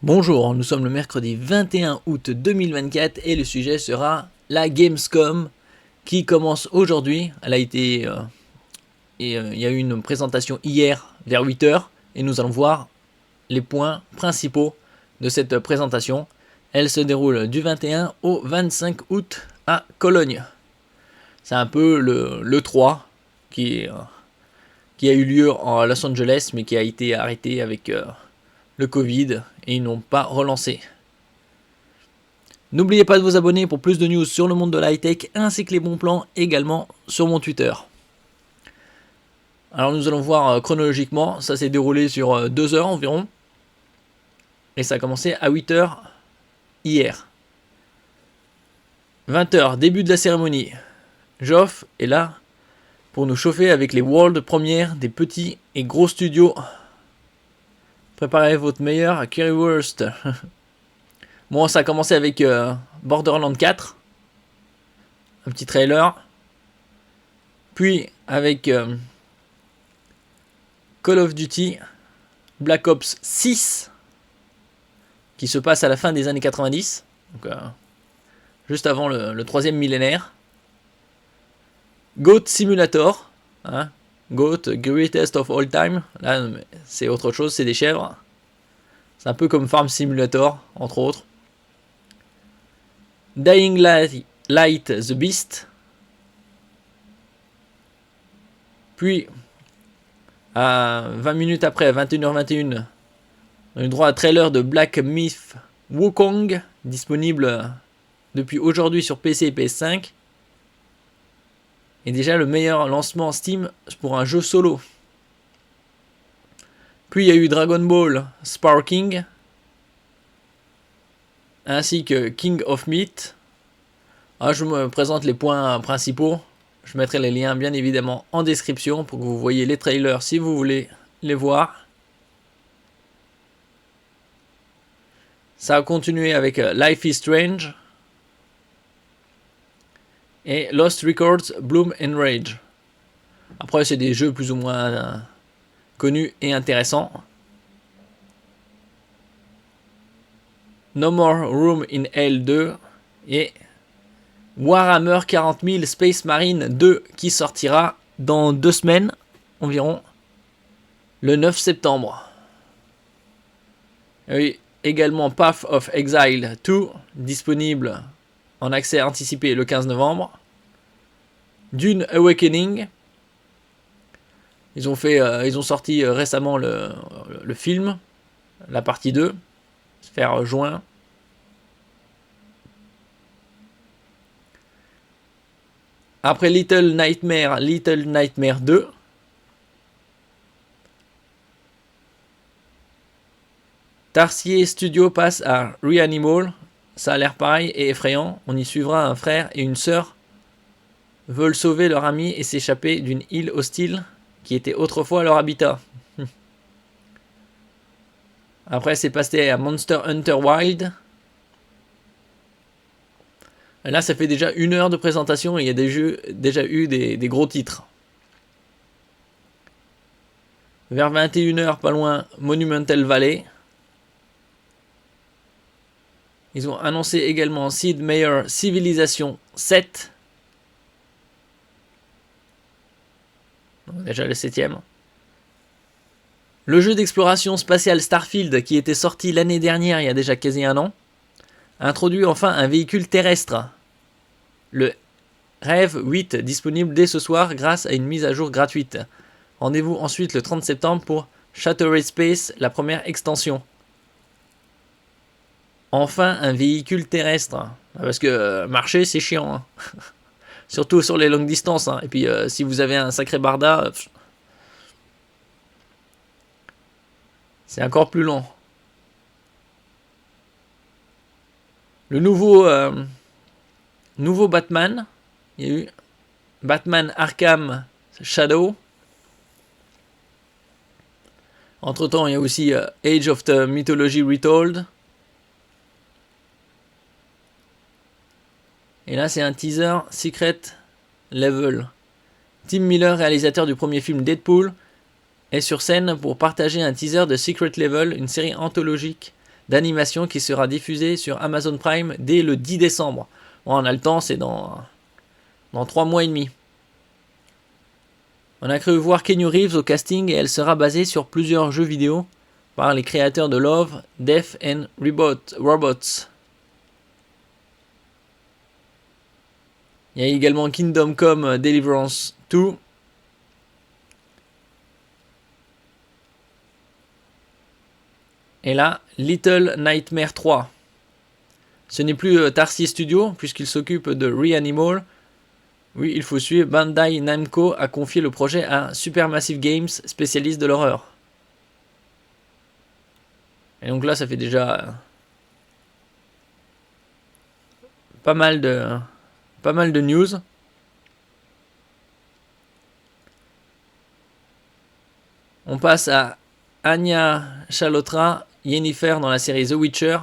Bonjour, nous sommes le mercredi 21 août 2024 et le sujet sera la Gamescom qui commence aujourd'hui. Elle a été il y a eu une présentation hier vers 8h et nous allons voir les points principaux de cette présentation. Elle se déroule du 21 au 25 août à Cologne. C'est un peu le 3 qui a eu lieu à Los Angeles mais qui a été arrêté avec le Covid et ils n'ont pas relancé. N'oubliez pas de vous abonner pour plus de news sur le monde de la high-tech ainsi que les bons plans également sur mon Twitter. Alors nous allons voir chronologiquement, ça s'est déroulé sur 2 heures environ et ça a commencé à 8h hier. 20h, début de la cérémonie. Geoff est là pour nous chauffer avec les world premières des petits et gros studios. Préparez votre meilleur currywurst. Bon, ça a commencé avec Borderlands 4. Un petit trailer. Puis avec Call of Duty Black Ops 6. Qui se passe à la fin des années 90. Donc, juste avant le troisième millénaire. Goat Simulator. Hein, Goat, Greatest of All Time. Là, c'est autre chose, c'est des chèvres. C'est un peu comme Farm Simulator, entre autres. Dying Light The Beast. Puis, à 20 minutes après, à 21h21, on a eu droit à un trailer de Black Myth Wukong, disponible depuis aujourd'hui sur PC et PS5. Et déjà le meilleur lancement Steam pour un jeu solo. Puis il y a eu Dragon Ball Sparking, ainsi que King of Meat. Je me présente les points principaux. Je mettrai les liens bien évidemment en description pour que vous voyez les trailers si vous voulez les voir. Ça a continué avec Life is Strange et Lost Records Bloom and Rage. Après c'est des jeux plus ou moins connus et intéressants. No More Room in Hell 2 et Warhammer 40 000 Space Marine 2 qui sortira dans 2 semaines environ, le 9 septembre. Et également Path of Exile 2 disponible en accès anticipé le 15 novembre. Dune Awakening. Ils ont sorti récemment le film, la partie 2, vers juin. Après Little Nightmare 2. Tarsier Studio passe à Reanimal. Ça a l'air pareil et effrayant. On y suivra un frère et une sœur veulent sauver leur ami et s'échapper d'une île hostile qui était autrefois leur habitat. Après, c'est passé à Monster Hunter Wild. Là, ça fait déjà 1 heure de présentation et il y a déjà eu des gros titres. Vers 21h, pas loin, Monumental Valley. Ils ont annoncé également Sid Meier Civilization 7. Déjà le 7ème. Le jeu d'exploration spatiale Starfield, qui était sorti l'année dernière, il y a déjà quasi 1 an, introduit enfin un véhicule terrestre. Le Rêve 8, disponible dès ce soir grâce à une mise à jour gratuite. Rendez-vous ensuite le 30 septembre pour Shattered Space, la première extension. Enfin un véhicule terrestre. Parce que marcher c'est chiant. Hein. Surtout sur les longues distances. Hein. Et puis si vous avez un sacré barda, c'est encore plus long. Le nouveau Batman. Il y a eu Batman Arkham Shadow. Entre temps, il y a aussi Age of the Mythology Retold. Et là, c'est un teaser Secret Level. Tim Miller, réalisateur du premier film Deadpool, est sur scène pour partager un teaser de Secret Level, une série anthologique d'animation qui sera diffusé sur Amazon Prime dès le 10 décembre. Bon, on a le temps, c'est dans 3 mois et demi. On a cru voir Keanu Reeves au casting et elle sera basée sur plusieurs jeux vidéo par les créateurs de Love, Death and Robots. Il y a également Kingdom Come Deliverance 2. Et là, Little Nightmare 3. Ce n'est plus Tarsi Studio puisqu'il s'occupe de Reanimal. Oui, il faut suivre. Bandai Namco a confié le projet à Supermassive Games, spécialiste de l'horreur. Et donc là, ça fait déjà pas mal de news. On passe à Anya Chalotra, Yennefer dans la série The Witcher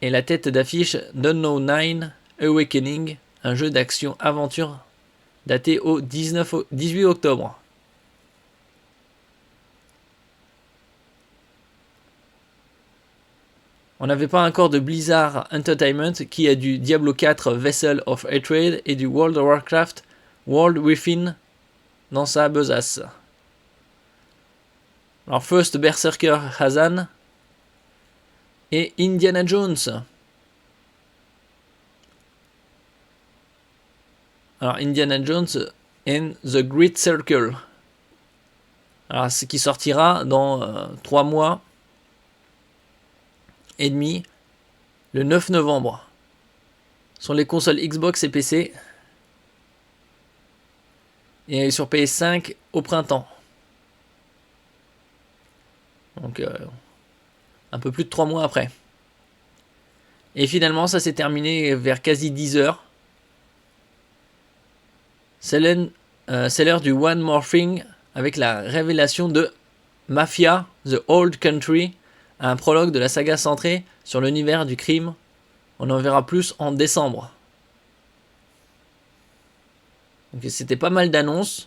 et la tête d'affiche d'Unknown 9 Awakening, un jeu d'action-aventure daté au 18 octobre. On n'avait pas encore de Blizzard Entertainment qui a du Diablo 4 Vessel of Hatred et du World of Warcraft World Within dans sa besace. Alors First Berserker Hazan et Indiana Jones. Alors Indiana Jones and the Great Circle. Alors ce qui sortira dans 3 mois et demi, le 9 novembre, sur les consoles Xbox et PC, et sur PS5 au printemps. Donc un peu plus de 3 mois après. Et finalement ça s'est terminé vers quasi 10 heures. C'est l'heure du One More Thing avec la révélation de Mafia, The Old Country, un prologue de la saga centrée sur l'univers du crime. On en verra plus en décembre. Donc c'était pas mal d'annonces.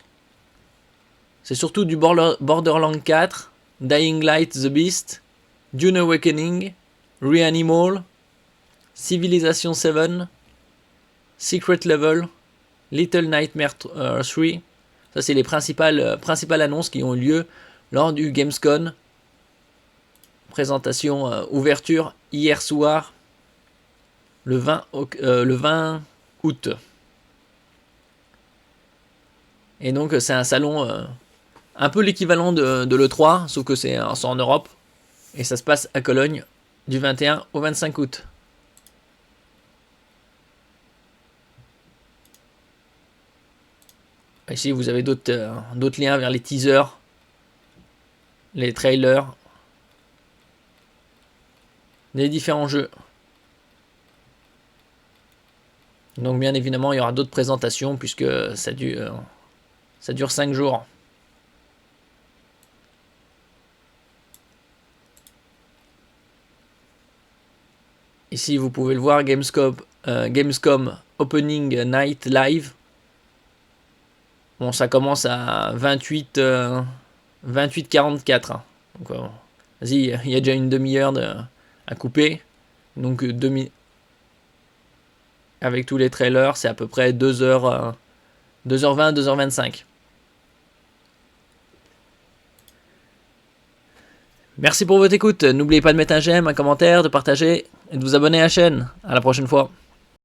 C'est surtout du Borderlands 4, Dying Light The Beast, Dune Awakening, Reanimal, Civilization 7, Secret Level, Little Nightmare 3. Ça c'est les principales annonces qui ont eu lieu lors du Gamescom. Présentation ouverture hier soir, le 20 août. Et donc c'est un salon un peu l'équivalent de l'E3, sauf que c'est en Europe. Et ça se passe à Cologne du 21 au 25 août. Ici vous avez d'autres liens vers les teasers, les trailers, des différents jeux. Donc bien évidemment il y aura d'autres présentations puisque ça dure 5 jours. Ici vous pouvez le voir, Gamescom Opening Night Live. Bon, ça commence à 28h44. Donc vas-y, il y a déjà une demi-heure à couper. Donc avec tous les trailers, c'est à peu près 2h20, 2h25. Merci pour votre écoute. N'oubliez pas de mettre un j'aime, un commentaire, de partager et de vous abonner à la chaîne. À la prochaine fois.